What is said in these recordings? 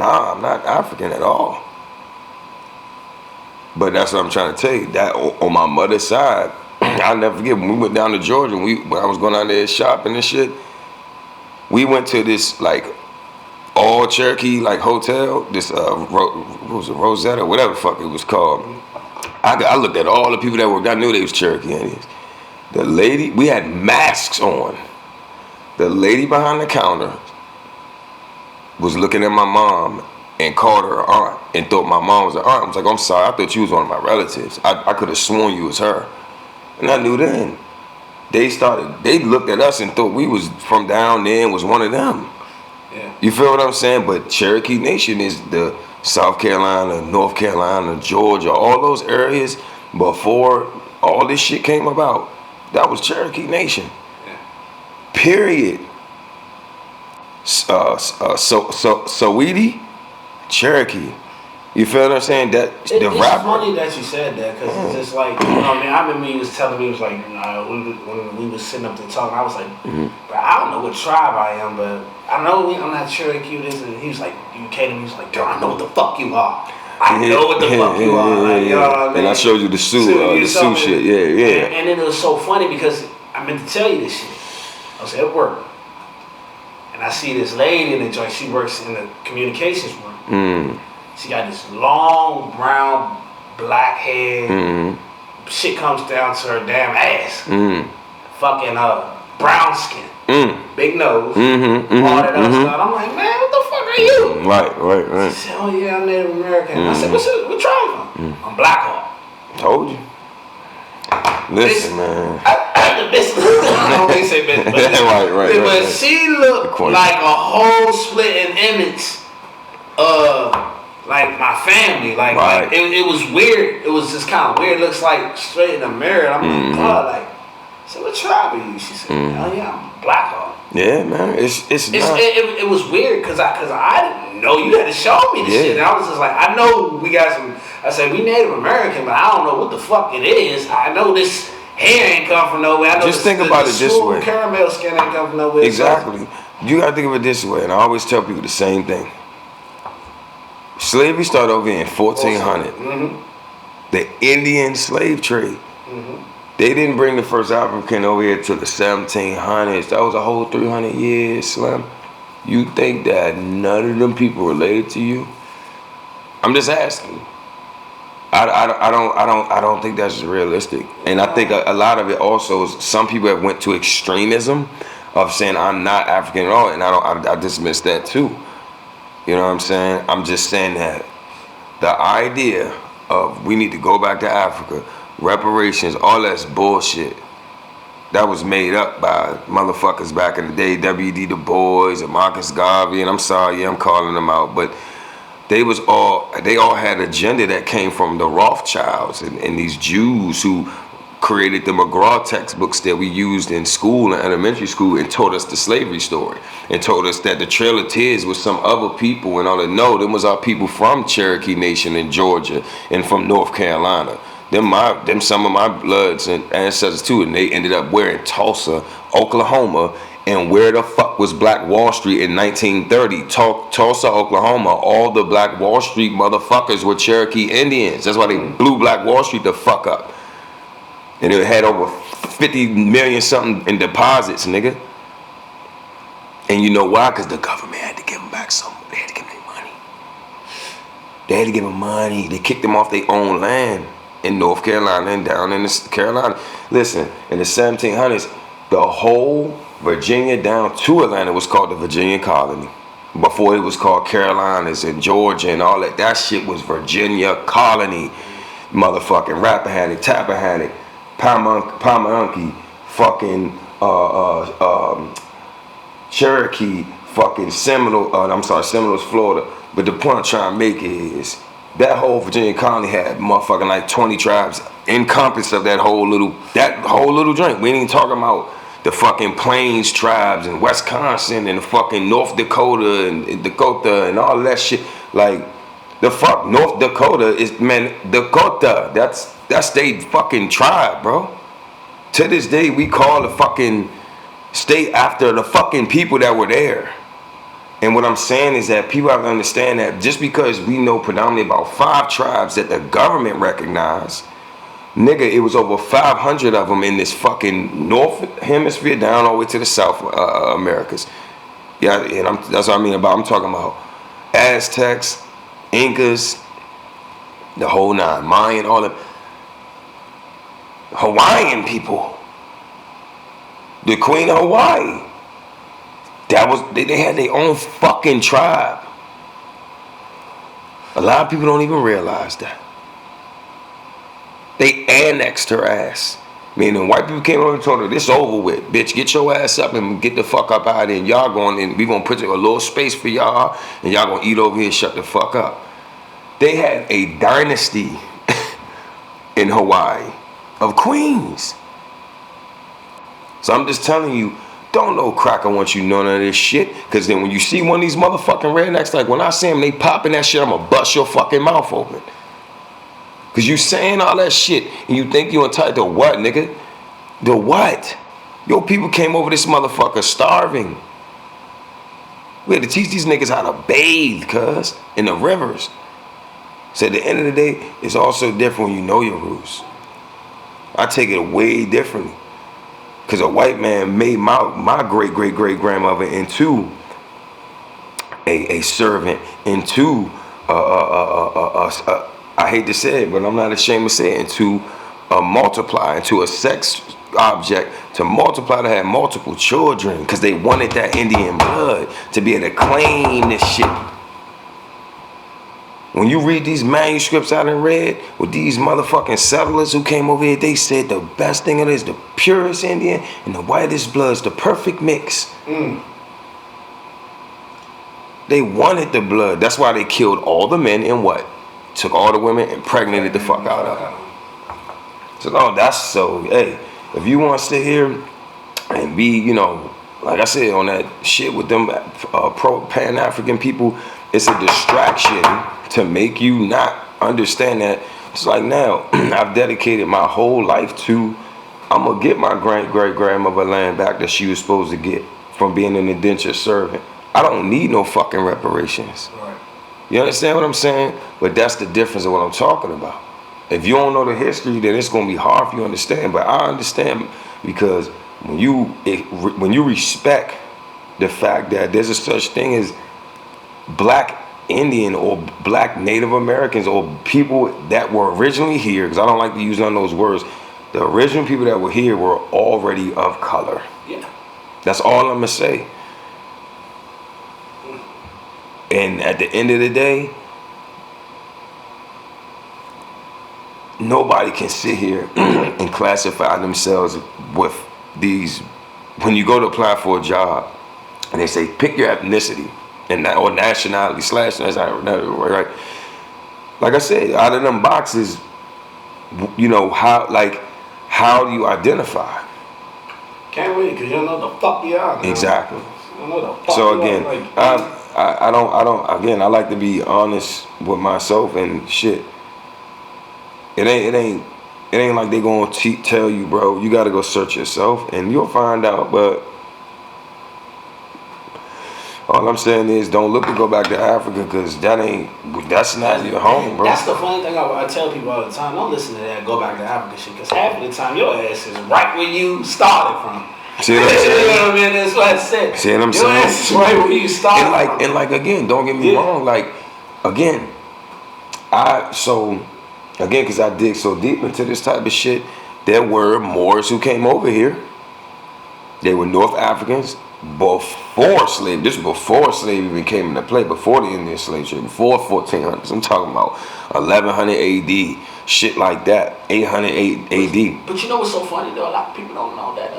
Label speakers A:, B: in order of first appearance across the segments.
A: nah, I'm not African at all. But that's what I'm trying to tell you. That on my mother's side, I'll never forget when we went down to Georgia. And when I was going down there shopping and shit, we went to this like all Cherokee like hotel. This what was it, Rosetta, whatever the fuck it was called. I looked at all the people that worked. I knew they was Cherokee Indians. The lady, we had masks on. The lady behind the counter was looking at my mom and called her aunt and thought my mom was her aunt. I was like, I'm sorry, I thought you was one of my relatives. I could have sworn you was her. And I knew then. They looked at us and thought we was from down there and was one of them.
B: Yeah.
A: You feel what I'm saying? But Cherokee Nation is the South Carolina, North Carolina, Georgia, all those areas before all this shit came about. That was Cherokee Nation.
B: Yeah.
A: Period. Saweetie, Cherokee. You feel what I'm saying? That
B: it's
A: the rapper.
B: It's funny that you said that because it's just like, you know what I mean? I remember he was telling me, he was like, when we was sitting up there talking, I was like, bro, I don't know what tribe I am, but I know I'm not Cherokee. This, and he was like, you came to me, he was like, girl, I know what the fuck you are. I know what the fuck you are. Like, you know what I mean?
A: And I showed you the suit, shit. Yeah.
B: And then it was so funny because I meant to tell you this shit. I was at work. And I see this lady in the joint. She works in the communications room. She got this long brown black hair. Shit comes down to her damn ass. Fucking brown skin. Big nose. All that other stuff. I'm like, man, what the fuck are you?
A: Right.
B: She said, oh yeah, I'm Native American. I said, what tribe from? I'm Black Hawk.
A: Told you. Listen, man.
B: I don't really say business, but,
A: right.
B: She looked like a whole splitting image of like my family. Like it was weird. It was just kind of weird. It looks like straight in the mirror. I'm like, God, like, so what tribe are you? She said, oh yeah, I'm Black Hawk.
A: Yeah, man.
B: It was weird because I didn't know. You had to show me this shit. And I was just like, I know we got some. I said we Native American, but I don't know what the fuck it is. I know this hair ain't come from nowhere. I know
A: just think about it this way.
B: Caramel skin ain't come from nowhere.
A: Exactly. So. You gotta think of it this way, and I always tell people the same thing. Slavery started over here in 1400. The Indian slave trade. They didn't bring the first African over here till the 1700s. That was a whole 300 years, Slim. You think that none of them people related to you? I'm just asking. I don't think that's realistic. And I think a lot of it also is some people have went to extremism of saying I'm not African at all, and I dismiss that too. You know what I'm saying? I'm just saying that the idea of we need to go back to Africa, reparations, all that's bullshit. That was made up by motherfuckers back in the day, W.D. Du Bois and Marcus Garvey, and I'm sorry, I'm calling them out, but they all had agenda that came from the Rothschilds and these Jews who created the McGraw textbooks that we used in school and elementary school and taught us the slavery story and told us that the Trail of Tears was some other people and all that. No, them was our people from Cherokee Nation in Georgia and from North Carolina. Them some of my bloods and ancestors too, and they ended up where in Tulsa, Oklahoma. And where the fuck was Black Wall Street in 1930? Tulsa, Oklahoma, all the Black Wall Street motherfuckers were Cherokee Indians. That's why they blew Black Wall Street the fuck up. And it had over 50 million something in deposits, nigga. And you know why? Because the government had to give them back some. They had to give them money. They had to give them money. They kicked them off their own land in North Carolina and down in the Carolina. Listen, in the 1700s, the whole Virginia down to Atlanta was called the Virginia Colony. Before it was called Carolinas and Georgia and all that. That shit was Virginia Colony. Motherfucking Rappahannock, Tappahannock, Pamunkey, fucking Cherokee, fucking Seminoles, Florida. But the point I'm trying to make is that whole Virginia colony had motherfucking like 20 tribes encompassed of that whole little joint. We ain't even talking about the fucking Plains tribes in Wisconsin and the fucking North Dakota and Dakota and all that shit. Like, the fuck North Dakota is, man, Dakota. That's they fucking tribe, bro. To this day, we call the fucking state after the fucking people that were there. And what I'm saying is that people have to understand that just because we know predominantly about 5 tribes that the government recognized, nigga, it was over 500 of them in this fucking north hemisphere down all the way to the South Americas. Yeah, and that's what I mean about. I'm talking about Aztecs, Incas, the whole nine, Mayan, all the Hawaiian people, the Queen of Hawaii. That was they had their own fucking tribe. A lot of people don't even realize that. They annexed her ass. Meaning white people came over and told her, this over with, bitch. Get your ass up and get the fuck up out of here. And y'all going in, we gonna put a little space for y'all, and y'all gonna eat over here and shut the fuck up. They had a dynasty in Hawaii of queens. So I'm just telling you, don't no cracker want you none of this shit. Cause then when you see one of these motherfucking rednecks, like when I see them, they popping that shit, I'ma bust your fucking mouth open. Cause you saying all that shit and you think you entitled to what, nigga? The what? Yo, people came over this motherfucker starving. We had to teach these niggas how to bathe, cuz, in the rivers. So at the end of the day, it's also different when you know your roots. I take it way differently. Cause a white man made my great-great-great-grandmother into a servant, into I hate to say it, but I'm not ashamed to say it, into a multiply, into a sex object to multiply, to have multiple children, because they wanted that Indian blood to be able to claim this shit. When you read these manuscripts out in red with these motherfucking settlers who came over here, they said the best thing of it is the purest Indian and the whitest blood is the perfect mix. They wanted the blood. That's why they killed all the men and what? Took all the women and impregnated the fuck out of them. So no, that's so, hey, if you want to sit here and be, you know, like I said, on that shit with them Pan-African people, it's a distraction to make you not understand that. It's like now, I've dedicated my whole life to, I'm going to get my great-great-grandmother land back that she was supposed to get from being an indentured servant. I don't need no fucking reparations. Right. You understand what I'm saying? But that's the difference of what I'm talking about. If you don't know the history, then it's going to be hard for you to understand. But I understand because when you respect the fact that there's a such thing as black Indian or black Native Americans or people that were originally here, because I don't like to use none of those words, the original people that were here were already of color. Yeah. That's all I'm going to say. And at the end of the day, nobody can sit here and classify themselves with these. When you go to apply for a job and they say pick your ethnicity and or nationality / nationality, right? Like I said, out of them boxes, you know, how do you identify?
B: Can't read because you don't know the fuck you are.
A: Exactly.
B: You don't know the fuck
A: so
B: you
A: again,
B: are.
A: I don't. Again, I like to be honest with myself and shit. It ain't like they gonna tell you, bro. You gotta go search yourself, and you'll find out. But all I'm saying is, don't look to go back to Africa, because that's not your home, bro.
B: That's the funny thing I tell people all the time. Don't listen to that go back to Africa shit, because half of the time your ass is right where you started from. See what I'm saying? You know what I mean? That's what I said.
A: See what I'm saying?
B: Your ass is right where you started
A: and like again, don't get me wrong. Like again, because I dig so deep into this type of shit, there were Moors who came over here. They were North Africans before slavery. This is before slavery even came into play, before the Indian slave trade, before 1400s. I'm talking about 1100 AD, shit like that, 800 AD.
B: But you know what's so funny though? A lot of people don't know that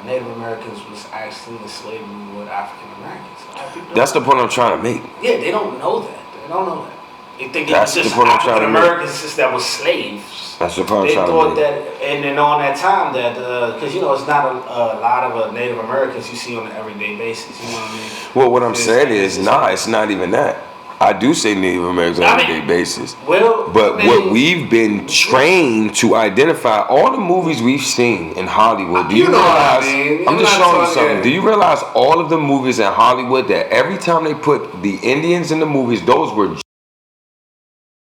B: Native Americans was actually in slavery with African Americans.
A: That's the point I'm trying to make.
B: Yeah, they don't know that. They don't know that. They think
A: that's
B: it was just
A: the point I'm trying to make.
B: African Americans that was slaves.
A: That's the point I'm trying to
B: thought
A: make.
B: that, and then on that time that, because you know it's not a lot of Native Americans you see on an everyday basis. You know what I mean?
A: Well, what I'm saying is, it's not even that. I do say Native Americans on a everyday basis.
B: Well,
A: but what we've been trained to identify, all the movies we've seen in Hollywood, do you realize? I'm just showing you something. Do you realize all of the movies in Hollywood that every time they put the Indians in the movies, those were